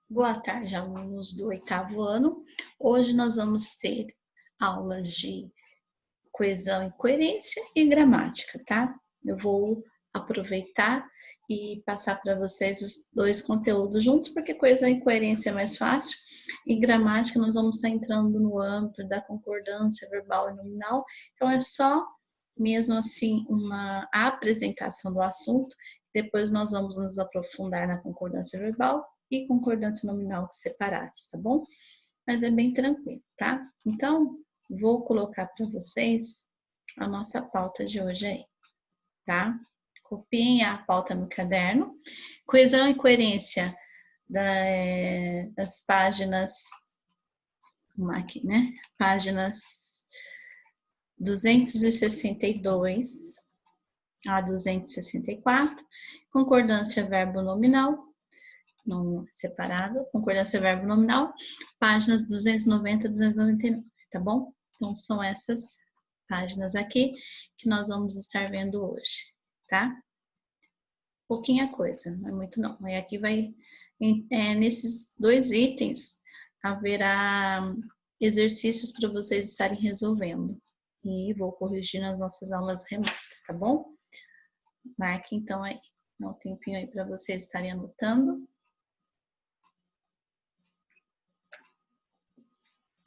Boa tarde, alunos do 8º ano. Hoje nós vamos ter aulas de coesão e coerência e gramática, tá? Eu vou aproveitar e passar para vocês os dois conteúdos juntos, porque coesão e coerência é mais fácil. E gramática nós vamos estar entrando no âmbito da concordância verbal e nominal, então é só mesmo assim uma apresentação do assunto. Depois nós vamos nos aprofundar na concordância verbal e concordância nominal separadas, tá bom? Mas é bem tranquilo, tá? Então, vou colocar para vocês a nossa pauta de hoje aí, tá? Copiem a pauta no caderno. Coesão e coerência das páginas, vamos aqui, né? Páginas 262 a 264, concordância verbo nominal, não separado, concordância verbo nominal, páginas 290 a 299, tá bom? Então, são essas páginas aqui que nós vamos estar vendo hoje, tá? Pouquinha coisa, não é muito não. Aí aqui vai, nesses dois itens, haverá exercícios para vocês estarem resolvendo. E vou corrigir nas nossas aulas remotas, tá bom? Marque então aí, dá um tempinho aí para vocês estarem anotando.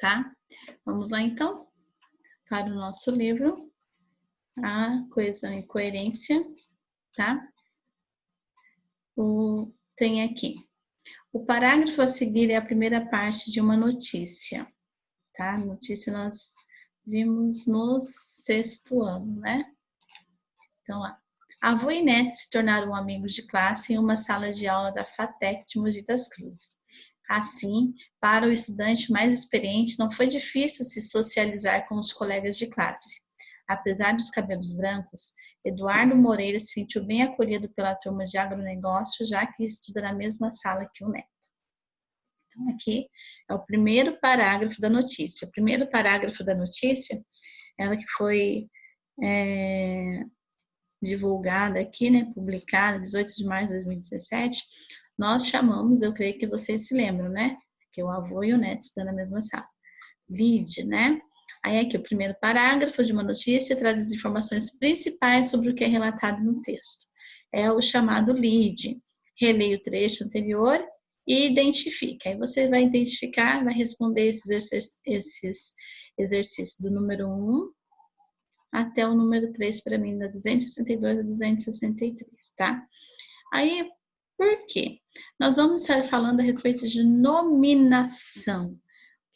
Tá? Vamos lá então para o nosso livro, a coesão e coerência, tá? Tem aqui. O parágrafo a seguir é a primeira parte de uma notícia, tá? Notícia nós vimos no 6º ano, né? Então, lá. Avô e neto se tornaram amigos de classe em uma sala de aula da FATEC de Mogi das Cruzes. Assim, para o estudante mais experiente, não foi difícil se socializar com os colegas de classe. Apesar dos cabelos brancos, Eduardo Moreira se sentiu bem acolhido pela turma de agronegócio, já que estuda na mesma sala que o neto. Então, aqui é o primeiro parágrafo da notícia. O primeiro parágrafo da notícia, ela que foi divulgada aqui, né, publicada, 18 de março de 2017, nós chamamos, eu creio que vocês se lembram, né, que o avô e o neto estão na mesma sala. Lead, né? Aí aqui o primeiro parágrafo de uma notícia traz as informações principais sobre o que é relatado no texto. É o chamado lead. Releia o trecho anterior e identifica. Aí você vai identificar, vai responder esses exercícios do número 1 até o número 3 para mim, da 262 a 263, tá? Aí, por quê? Nós vamos estar falando a respeito de nominação.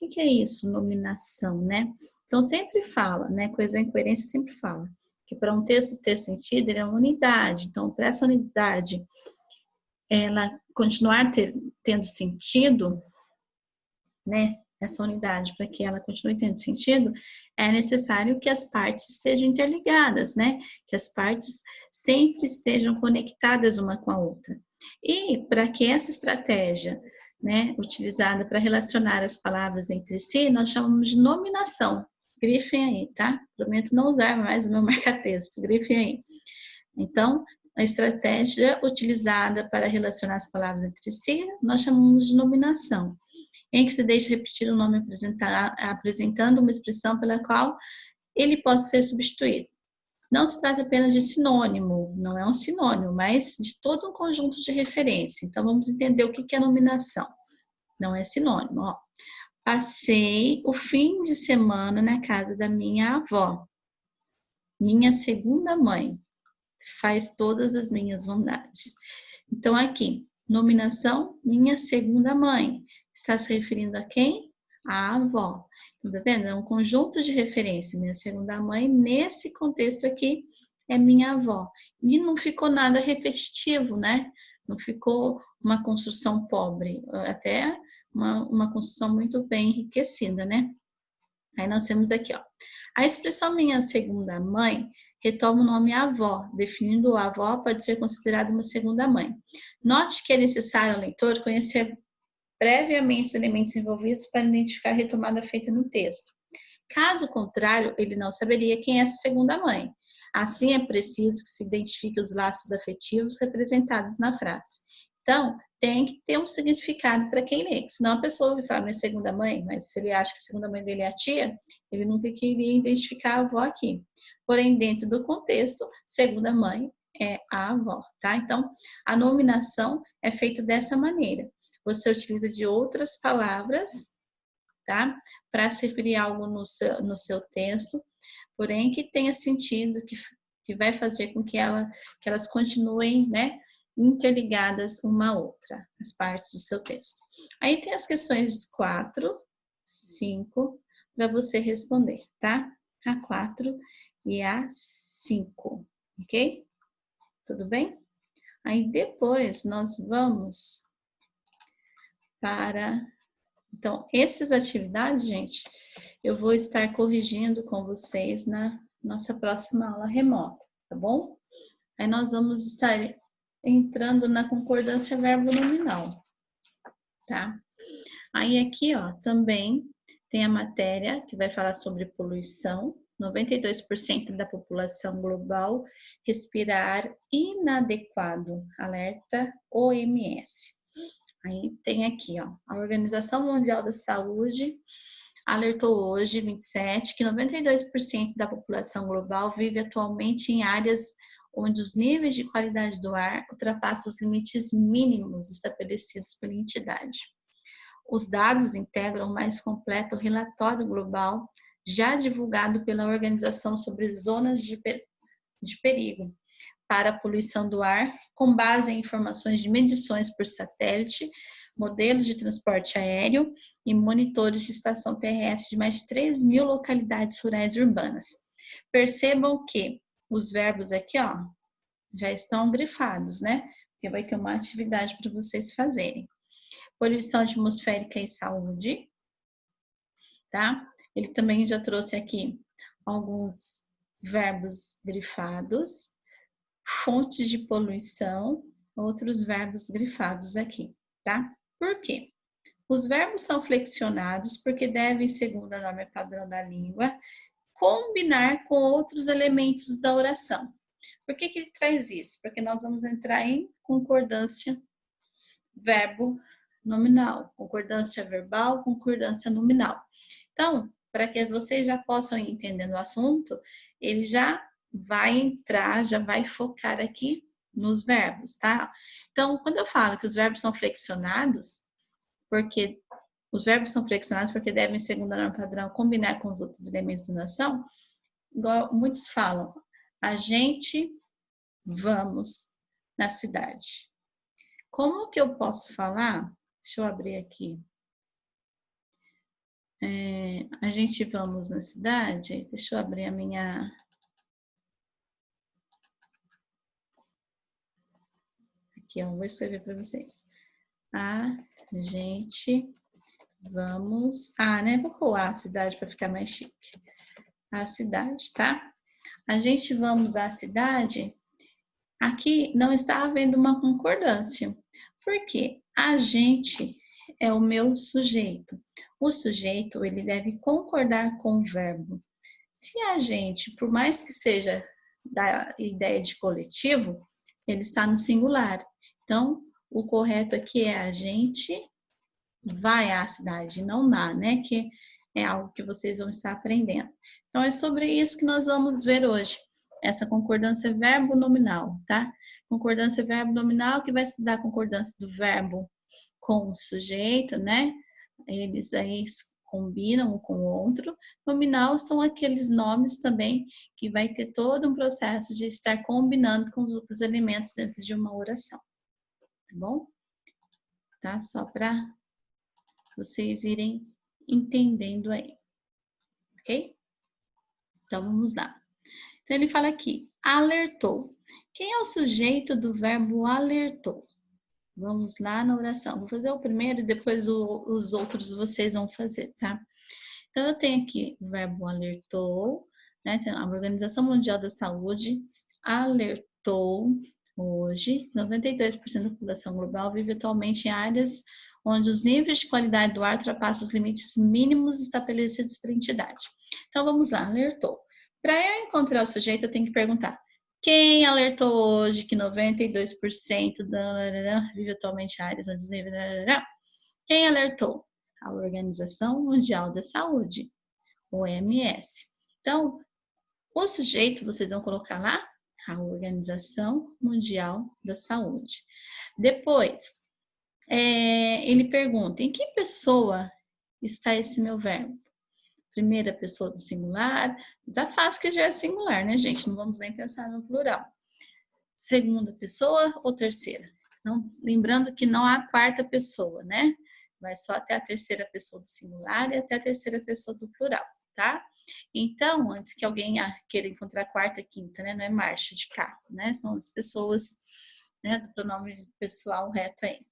O que é isso, nominação, né? Então, sempre fala, né? Coesão e coerência sempre fala que para um texto ter sentido, ele é uma unidade. Então, para essa unidade ela continuar tendo sentido, né? Essa unidade, para que ela continue tendo sentido, é necessário que as partes estejam interligadas, né? Que as partes sempre estejam conectadas uma com a outra. E para que essa estratégia, né, utilizada para relacionar as palavras entre si, nós chamamos de nominação. Grifem aí, tá? Prometo não usar mais o meu marca-texto, grifem aí. Então, a estratégia utilizada para relacionar as palavras entre si, nós chamamos de nominação, em que se deixa repetir o nome apresentando uma expressão pela qual ele possa ser substituído. Não se trata apenas de sinônimo, não é um sinônimo, mas de todo um conjunto de referência. Então, vamos entender o que é nominação. Não é sinônimo, ó. Passei o fim de semana na casa da minha avó. Minha segunda mãe faz todas as minhas vontades. Então, aqui, nominação, minha segunda mãe. Está se referindo a quem? A avó. Tá vendo? É um conjunto de referência. Minha segunda mãe, nesse contexto aqui, é minha avó. E não ficou nada repetitivo, né? Não ficou uma construção pobre, até uma construção muito bem enriquecida, né? Aí nós temos aqui, ó. A expressão minha segunda mãe retoma o nome avó, definindo a avó pode ser considerada uma segunda mãe. Note que é necessário ao leitor conhecer previamente os elementos envolvidos para identificar a retomada feita no texto. Caso contrário, ele não saberia quem é essa segunda mãe. Assim, é preciso que se identifique os laços afetivos representados na frase. Então, tem que ter um significado para quem lê. Senão a pessoa vai falar minha segunda mãe, mas se ele acha que a segunda mãe dele é a tia, ele nunca queria identificar a avó aqui. Porém, dentro do contexto, segunda mãe é a avó, tá? Então, a nominação é feita dessa maneira. Você utiliza de outras palavras, tá? Para se referir a algo no seu texto, porém que tenha sentido, que vai fazer com que elas continuem, né? Interligadas uma à outra, as partes do seu texto. Aí tem as questões 4, 5, para você responder, tá? A 4 e a 5, ok? Tudo bem? Aí depois nós vamos para... Então, essas atividades, gente, eu vou estar corrigindo com vocês na nossa próxima aula remota, tá bom? Aí nós vamos estar entrando na concordância verbo-nominal, tá? Aí aqui, ó, também tem a matéria que vai falar sobre poluição. 92% da população global respira ar inadequado. Alerta OMS. Aí tem aqui, ó, a Organização Mundial da Saúde alertou hoje, 27, que 92% da população global vive atualmente em áreas onde os níveis de qualidade do ar ultrapassam os limites mínimos estabelecidos pela entidade. Os dados integram o mais completo relatório global já divulgado pela organização sobre zonas de perigo para a poluição do ar, com base em informações de medições por satélite, modelos de transporte aéreo e monitores de estação terrestre de mais de 3.000 localidades rurais e urbanas. Percebam que os verbos aqui, ó, já estão grifados, né? Porque vai ter uma atividade para vocês fazerem. Poluição atmosférica e saúde, tá? Ele também já trouxe aqui alguns verbos grifados, fontes de poluição, outros verbos grifados aqui, tá? Por quê? Os verbos são flexionados porque devem, segundo a norma padrão da língua, combinar com outros elementos da oração. Por que ele traz isso? Porque nós vamos entrar em concordância verbo nominal, concordância verbal, concordância nominal. Então, para que vocês já possam ir entendendo o assunto, ele já vai entrar, já vai focar aqui nos verbos, tá? Então, quando eu falo que os verbos são flexionados, porque os verbos são flexionados porque devem, segundo a norma padrão, combinar com os outros elementos da oração, igual muitos falam, a gente vamos na cidade. Como que eu posso falar? Deixa eu abrir aqui. A gente vamos na cidade. Deixa eu abrir a minha... Aqui, ó, vou escrever para vocês. A gente vamos... né? Vou colar a cidade para ficar mais chique. A cidade, tá? A gente vamos à cidade. Aqui não está havendo uma concordância. Por quê? A gente é o meu sujeito. O sujeito, ele deve concordar com o verbo. Se a gente, por mais que seja da ideia de coletivo, ele está no singular. Então, o correto aqui é a gente vai à cidade, não na, né? Que é algo que vocês vão estar aprendendo. Então, é sobre isso que nós vamos ver hoje. Essa concordância verbo-nominal, tá? Concordância verbo-nominal que vai se dar a concordância do verbo com o sujeito, né? Eles aí combinam um com o outro. Nominal são aqueles nomes também que vai ter todo um processo de estar combinando com os outros elementos dentro de uma oração. Tá bom? Tá? Só para vocês irem entendendo aí. Ok? Então, vamos lá. Então, ele fala aqui, alertou. Quem é o sujeito do verbo alertou? Vamos lá na oração. Vou fazer o primeiro e depois os outros vocês vão fazer, tá? Então, eu tenho aqui o verbo alertou, né? A Organização Mundial da Saúde alertou hoje, 92% da população global vive atualmente em áreas onde os níveis de qualidade do ar ultrapassam os limites mínimos estabelecidos pela entidade. Então, vamos lá, alertou. Para eu encontrar o sujeito, eu tenho que perguntar, Quem alertou hoje que 92% vive atualmente em áreas onde vive? Quem alertou? A Organização Mundial da Saúde, OMS. Então, o sujeito, vocês vão colocar lá, a Organização Mundial da Saúde. Depois, ele pergunta, em que pessoa está esse meu verbo? Primeira pessoa do singular, tá fácil que já é singular, né, gente? Não vamos nem pensar no plural. Segunda pessoa ou terceira? Não, lembrando que não há quarta pessoa, né? Vai só até a terceira pessoa do singular e até a terceira pessoa do plural, tá? Então, antes que alguém queira encontrar quarta e quinta, né? Não é marcha de carro, né? São as pessoas, né, do pronome pessoal reto aí.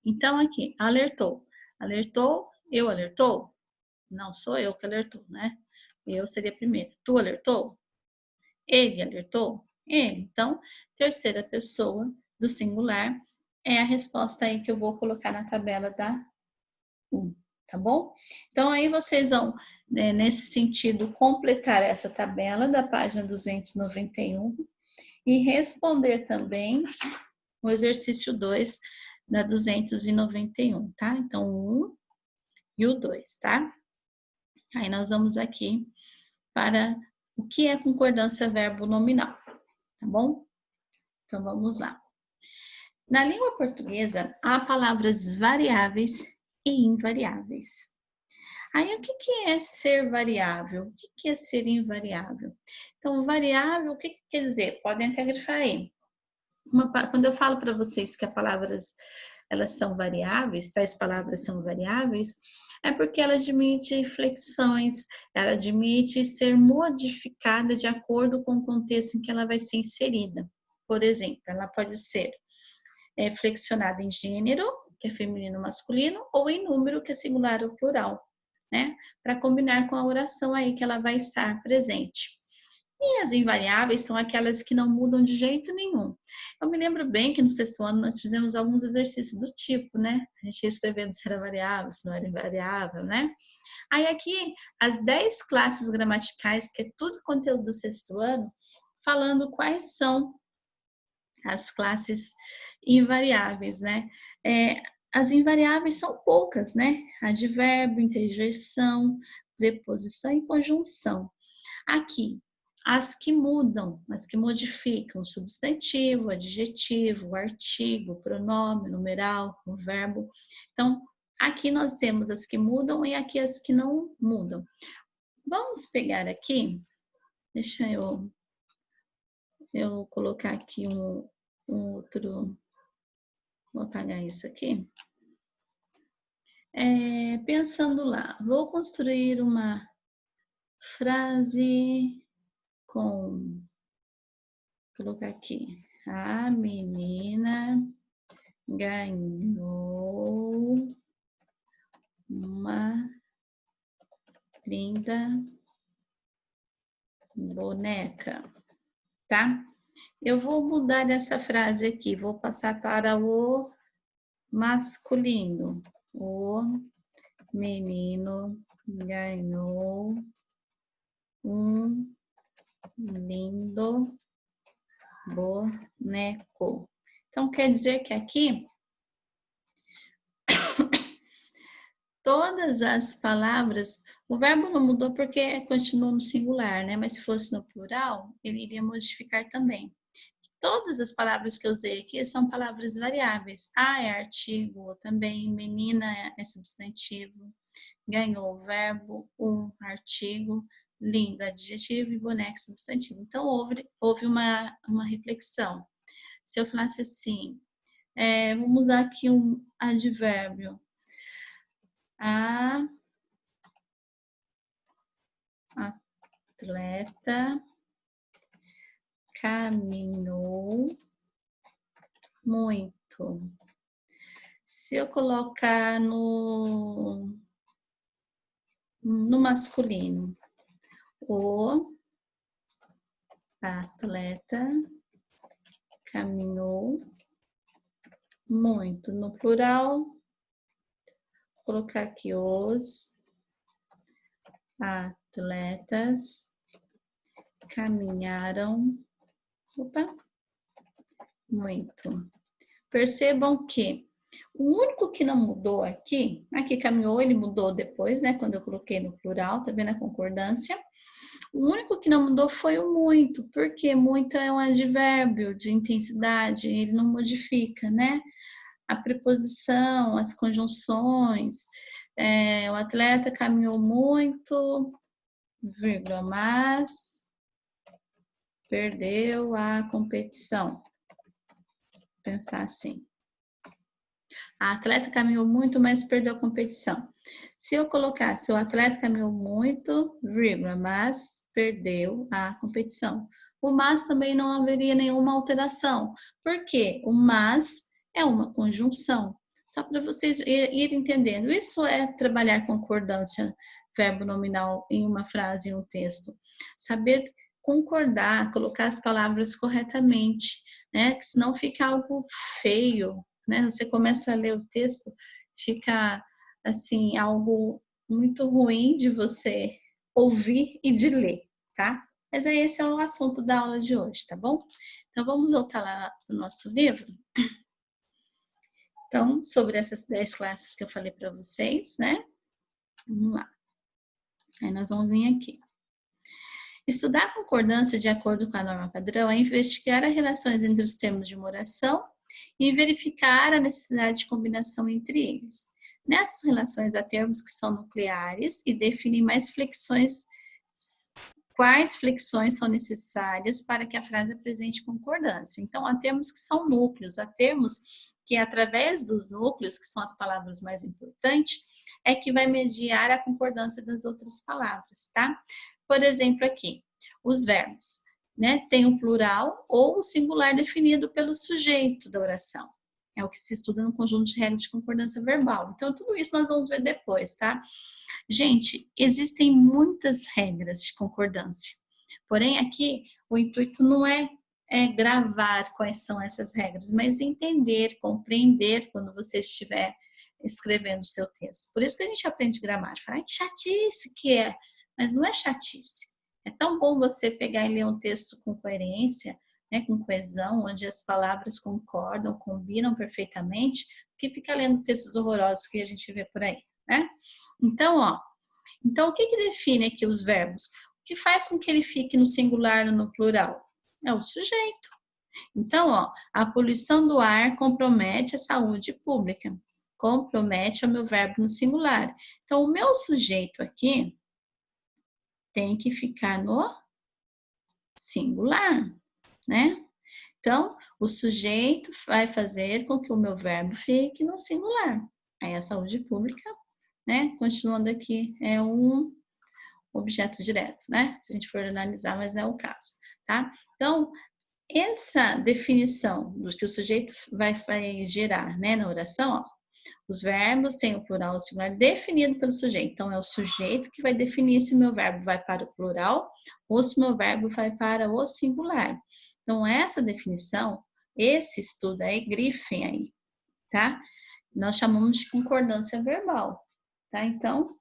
Então, aqui, alertou. Alertou, eu alertou? Não sou eu que alertou, né? Eu seria primeiro. Tu alertou? Ele alertou? Ele. Então, terceira pessoa do singular é a resposta aí que eu vou colocar na tabela da 1, tá bom? Então, aí vocês vão, né, nesse sentido, completar essa tabela da página 291 e responder também o exercício 2 da 291, tá? Então, o 1 e o 2, tá? Aí nós vamos aqui para o que é concordância verbo nominal, tá bom? Então, vamos lá. Na língua portuguesa, há palavras variáveis e invariáveis. Aí, o que é ser variável? O que é ser invariável? Então, variável, o que quer dizer? Podem até grifar aí. Quando eu falo para vocês que as palavras elas são variáveis, tais palavras são variáveis, é porque ela admite flexões, ela admite ser modificada de acordo com o contexto em que ela vai ser inserida. Por exemplo, ela pode ser flexionada em gênero, que é feminino masculino, ou em número, que é singular ou plural, né? Para combinar com a oração aí que ela vai estar presente. E as invariáveis são aquelas que não mudam de jeito nenhum. Eu me lembro bem que no sexto ano nós fizemos alguns exercícios do tipo, né? A gente ia escrevendo se era variável, se não era invariável, né? Aí aqui, as 10 classes gramaticais, que é tudo conteúdo do sexto ano, falando quais são as classes invariáveis, né? As invariáveis são poucas, né? Advérbio, interjeição, preposição e conjunção. Aqui, as que mudam, as que modificam, substantivo, adjetivo, artigo, pronome, numeral, o verbo. Então, aqui nós temos as que mudam e aqui as que não mudam. Vamos pegar aqui, deixa eu colocar aqui um outro, vou apagar isso aqui. Pensando lá, vou construir uma frase com, vou colocar aqui, a menina ganhou uma linda boneca, tá? Eu vou mudar essa frase aqui, vou passar para o masculino. O menino ganhou um lindo boneco. Então, quer dizer que aqui todas as palavras, o verbo não mudou porque continuou no singular, né? Mas se fosse no plural, ele iria modificar também. Todas as palavras que eu usei aqui são palavras variáveis. A é artigo também, menina é substantivo, ganhou verbo, artigo, lindo adjetivo e boneco substantivo. Então, houve uma reflexão. Se eu falasse assim, vamos usar aqui um advérbio. A atleta caminhou muito. Se eu colocar no masculino, o atleta caminhou muito. No plural, vou colocar aqui os atletas caminharam Opa, muito. Percebam que o único que não mudou aqui caminhou, ele mudou depois, né? Quando eu coloquei no plural, tá vendo a concordância? O único que não mudou foi o muito, porque muito é um advérbio de intensidade, ele não modifica, né? A preposição, as conjunções, o atleta caminhou muito, vírgula, mas perdeu a competição. Pensar assim. A atleta caminhou muito, mas perdeu a competição. Se eu colocasse o atleta caminhou muito, vírgula, mas perdeu a competição. O mas também não haveria nenhuma alteração. Por quê? O mas é uma conjunção. Só para vocês irem entendendo. Isso é trabalhar concordância, verbo nominal em uma frase, em um texto. Saber concordar, colocar as palavras corretamente, né? Que senão fica algo feio, né? Você começa a ler o texto, fica assim algo muito ruim de você ouvir e de ler, tá? Mas aí esse é o assunto da aula de hoje, tá bom? Então vamos voltar lá no nosso livro. Então, sobre essas 10 classes que eu falei para vocês, né? Vamos lá. Aí nós vamos vir aqui. Estudar a concordância de acordo com a norma padrão é investigar as relações entre os termos de uma oração e verificar a necessidade de combinação entre eles. Nessas relações há termos que são nucleares e definem quais flexões são necessárias para que a frase apresente concordância. Então, há termos que são núcleos, há termos que, através dos núcleos, que são as palavras mais importantes, é que vai mediar a concordância das outras palavras, tá? Por exemplo, aqui, os verbos, né? Tem o plural ou o singular definido pelo sujeito da oração. É o que se estuda no conjunto de regras de concordância verbal. Então, tudo isso nós vamos ver depois, tá? Gente, existem muitas regras de concordância. Porém, aqui, o intuito não é gravar quais são essas regras, mas entender, compreender quando você estiver escrevendo o seu texto. Por isso que a gente aprende gramática. Fala, que chatice que é. Mas não é chatice. É tão bom você pegar e ler um texto com coerência, né, com coesão, onde as palavras concordam, combinam perfeitamente, que fica lendo textos horrorosos que a gente vê por aí, né? Então, o que define aqui os verbos? O que faz com que ele fique no singular ou no plural? É o sujeito. Então, a poluição do ar compromete a saúde pública. Compromete é o meu verbo no singular. Então, o meu sujeito aqui tem que ficar no singular, né? Então, o sujeito vai fazer com que o meu verbo fique no singular. Aí a saúde pública, né? Continuando aqui, é um objeto direto, né? Se a gente for analisar, mas não é o caso, tá? Então, essa definição do que o sujeito vai gerar, né, na oração, os verbos têm o plural ou singular definido pelo sujeito. Então, é o sujeito que vai definir se meu verbo vai para o plural ou se meu verbo vai para o singular. Então, essa definição, esse estudo aí, grifem aí, tá? Nós chamamos de concordância verbal, tá? Então,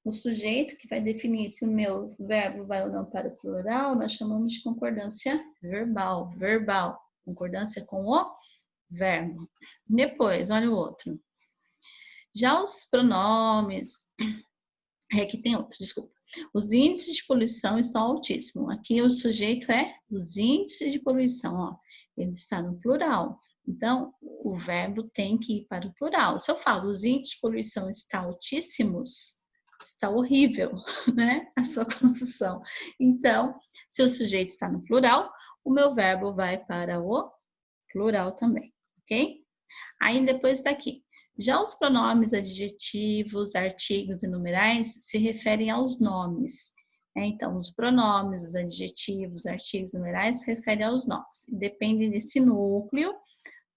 o sujeito que vai definir se o meu verbo vai ou não para o plural, nós chamamos de concordância verbal. Verbal, concordância com o verbo. Depois, olha o outro. Já os pronomes, aqui tem outro, desculpa. Os índices de poluição estão altíssimos. Aqui o sujeito é os índices de poluição, ele está no plural. Então, o verbo tem que ir para o plural. Se eu falo os índices de poluição estão altíssimos, está horrível, né? A sua construção. Então, se o sujeito está no plural, o meu verbo vai para o plural também, ok? Aí depois está aqui. Já os pronomes adjetivos, artigos e numerais se referem aos nomes. Então, os pronomes, os adjetivos, artigos e numerais se referem aos nomes. E dependem desse núcleo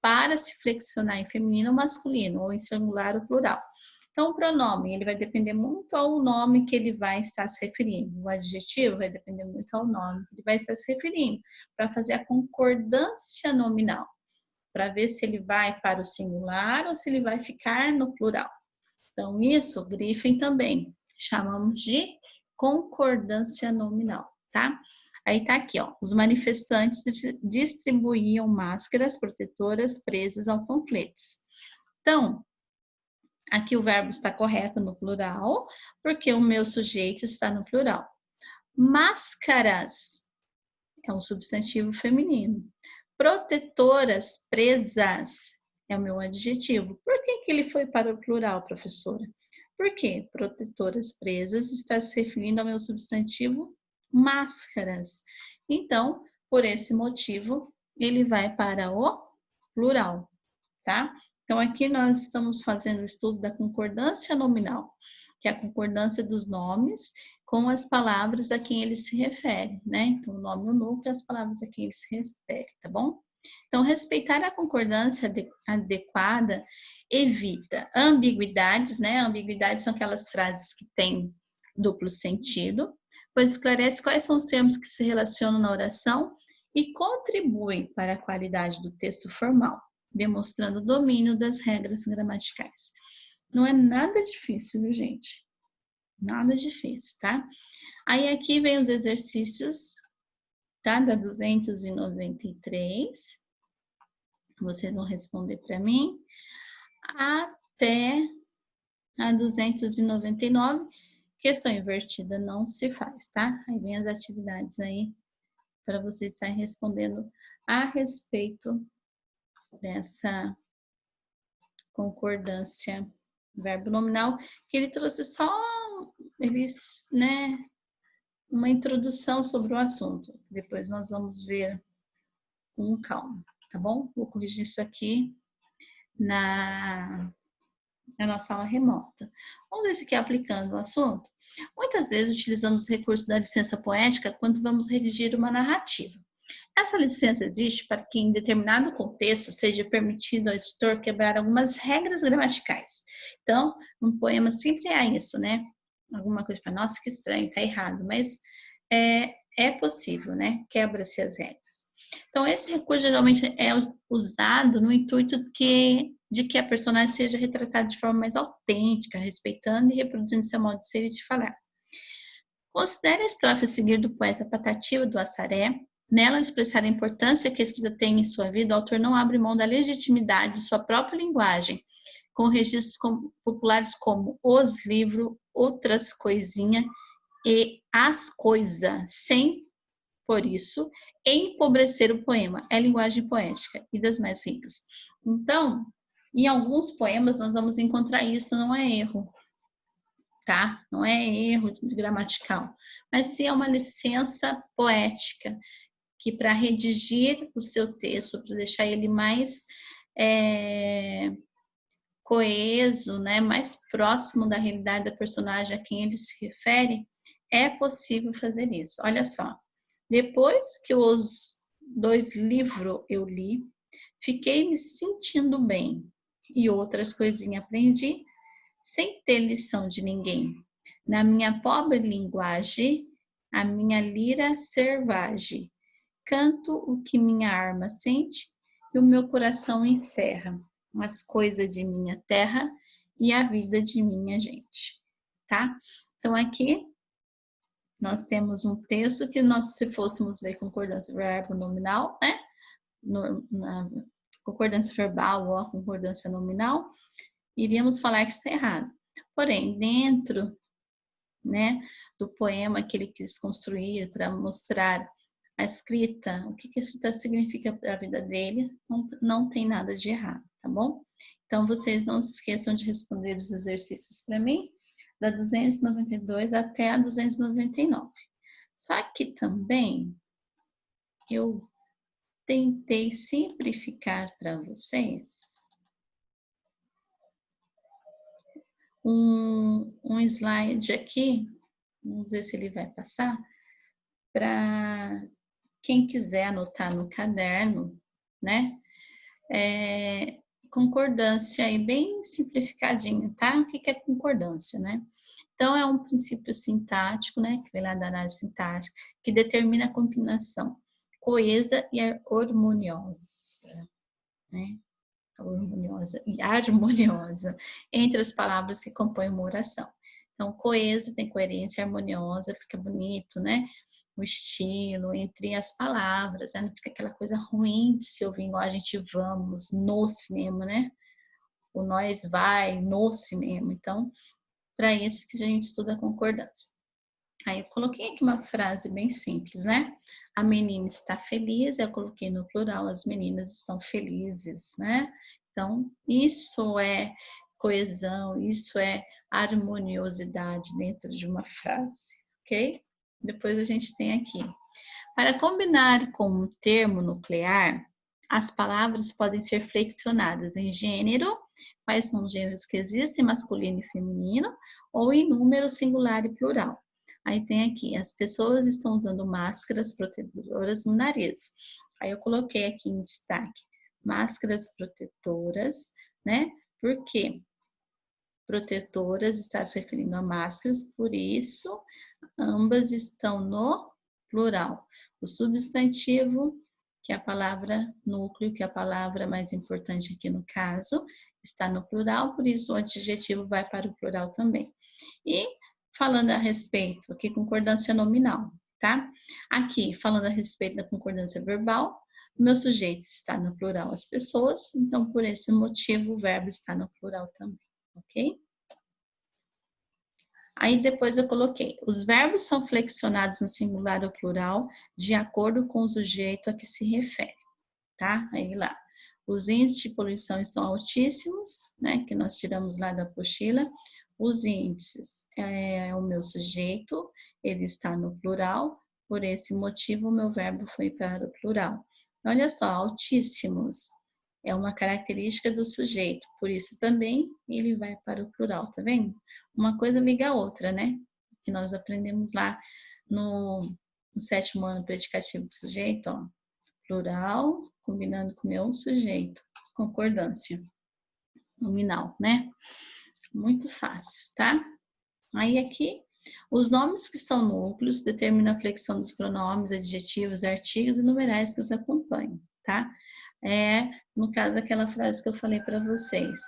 para se flexionar em feminino ou masculino, ou em singular ou plural. Então, o pronome, ele vai depender muito ao nome que ele vai estar se referindo. O adjetivo vai depender muito ao nome que ele vai estar se referindo, para fazer a concordância nominal, para ver se ele vai para o singular ou se ele vai ficar no plural. Então, isso, grifem também. Chamamos de concordância nominal, tá? Aí tá aqui, ó. Os manifestantes distribuíam máscaras protetoras presas ao panfletos. Então, aqui o verbo está correto no plural, porque o meu sujeito está no plural. Máscaras é um substantivo feminino. Protetoras, presas, é o meu adjetivo. Por que ele foi para o plural, professora? Porque protetoras presas está se referindo ao meu substantivo máscaras. Então, por esse motivo, ele vai para o plural, tá? Então, aqui nós estamos fazendo o estudo da concordância nominal, que é a concordância dos nomes com as palavras a quem ele se refere, né? Então, o nome, o núcleo, as palavras a quem ele se refere, tá bom? Então, respeitar a concordância adequada evita ambiguidades, né? Ambiguidades são aquelas frases que têm duplo sentido, pois esclarece quais são os termos que se relacionam na oração e contribui para a qualidade do texto formal, demonstrando o domínio das regras gramaticais. Não é nada difícil, viu, gente? Nada difícil, tá? Aí aqui vem os exercícios, tá? Da 293. Vocês vão responder para mim até a 299. Questão invertida não se faz, tá? Aí vem as atividades aí para vocês estarem respondendo a respeito dessa concordância verbo nominal, que ele trouxe só né, uma introdução sobre o assunto. Depois nós vamos ver com calma, tá bom? Vou corrigir isso aqui na nossa aula remota. Vamos ver se aqui aplicando o assunto. Muitas vezes utilizamos recursos da licença poética quando vamos redigir uma narrativa. Essa licença existe para que, em determinado contexto, seja permitido ao escritor quebrar algumas regras gramaticais. Então, um poema sempre há isso, né? Alguma coisa para nossa, que estranho, tá errado, mas é possível, né? Quebra-se as regras. Então, esse recurso geralmente é usado no intuito de que a personagem seja retratada de forma mais autêntica, respeitando e reproduzindo seu modo de ser e de falar. Considere a estrofe a seguir do poeta Patativa do Assaré. Nela, ao expressar a importância que a escrita tem em sua vida, o autor não abre mão da legitimidade de sua própria linguagem, com registros populares como os livros, outras coisinhas e as coisas, sem, por isso, empobrecer o poema. É linguagem poética e das mais ricas. Então, em alguns poemas nós vamos encontrar isso, não é erro, tá? Não é erro gramatical, mas sim é uma licença poética, que para redigir o seu texto, para deixar ele mais coeso, né, mais próximo da realidade da personagem a quem ele se refere, é possível fazer isso. Olha só, depois que os 2 livros eu li, fiquei me sentindo bem e outras coisinhas aprendi, sem ter lição de ninguém. Na minha pobre linguagem, a minha lira servagem, canto o que minha alma sente e o meu coração encerra, as coisas de minha terra e a vida de minha gente, tá? Então, aqui nós temos um texto que nós, se fôssemos ver concordância verbo nominal, né? Na concordância verbal ou a concordância nominal, iríamos falar que está errado. Porém, dentro, né, do poema que ele quis construir para mostrar a escrita, o que a escrita significa para a vida dele, não tem nada de errado, tá bom? Então, vocês não se esqueçam de responder os exercícios para mim, da 292 até a 299. Só que também eu tentei simplificar para vocês um slide aqui, vamos ver se ele vai passar, para quem quiser anotar no caderno, né? Concordância aí bem simplificadinho, tá? O que é concordância, né? Então, é um princípio sintático, né? Que vem lá da análise sintática, que determina a combinação coesa e harmoniosa, né? Harmoniosa e harmoniosa entre as palavras que compõem uma oração. Então, coesa tem coerência, harmoniosa, fica bonito, né? o estilo entre as palavras, né? Não fica aquela coisa ruim de se ouvir igual a gente vamos no cinema, né? O nós vai no cinema. Então, para isso que a gente estuda a concordância. Aí eu coloquei aqui uma frase bem simples, né? A menina está feliz, eu coloquei no plural, as meninas estão felizes, né? Então, isso é coesão, isso é harmoniosidade dentro de uma frase, ok? Depois a gente tem aqui. Para combinar com um termo nuclear, as palavras podem ser flexionadas em gênero, quais são os gêneros que existem, masculino e feminino, ou em número singular e plural. Aí tem aqui, as pessoas estão usando máscaras protetoras no nariz. Aí eu coloquei aqui em destaque, máscaras protetoras, né? Por quê? Protetoras está se referindo a máscaras, por isso ambas estão no plural. O substantivo, que é a palavra núcleo, que é a palavra mais importante aqui no caso, está no plural, por isso o adjetivo vai para o plural também. E falando a respeito, aqui concordância nominal, tá? Aqui, falando a respeito da concordância verbal, o meu sujeito está no plural as pessoas, então por esse motivo o verbo está no plural também, ok? Aí depois eu coloquei, os verbos são flexionados no singular ou plural de acordo com o sujeito a que se refere, tá? Aí lá, os índices de poluição estão altíssimos, né? Que nós tiramos lá da apostila. Os índices é o meu sujeito, ele está no plural, por esse motivo o meu verbo foi para o plural. Olha só, altíssimos é uma característica do sujeito, por isso também ele vai para o plural, tá vendo? Uma coisa liga a outra, né? Que nós aprendemos lá no 7º ano predicativo do sujeito, ó. Plural, combinando com o meu sujeito. Concordância nominal, né? Muito fácil, tá? Aí aqui, os nomes que são núcleos determinam a flexão dos pronomes, adjetivos, artigos e numerais que os acompanham, tá? No caso, aquela frase que eu falei para vocês.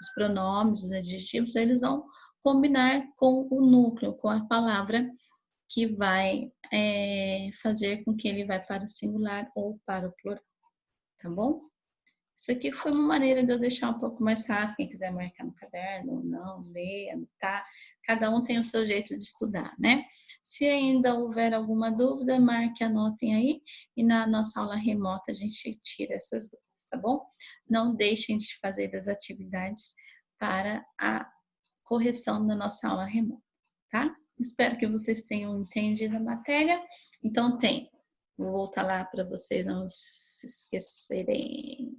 Os pronomes, os adjetivos, eles vão combinar com o núcleo, com a palavra que vai fazer com que ele vá para o singular ou para o plural, tá bom? Isso aqui foi uma maneira de eu deixar um pouco mais fácil, quem quiser marcar no caderno ou não, ler, anotar, cada um tem o seu jeito de estudar, né? Se ainda houver alguma dúvida, marque, anotem aí, e na nossa aula remota a gente tira essas dúvidas, tá bom? Não deixem de fazer as atividades para a correção da nossa aula remota, tá? Espero que vocês tenham entendido a matéria. Então vou voltar lá para vocês não se esquecerem.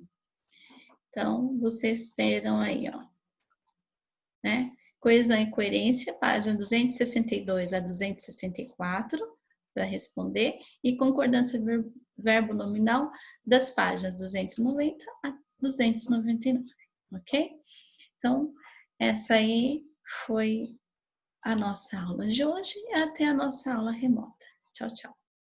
Então, vocês terão aí, ó, né? Coesão e coerência, página 262 a 264, para responder, e concordância verbo nominal das páginas 290 a 299, ok? Então, essa aí foi a nossa aula de hoje e até a nossa aula remota. Tchau, tchau.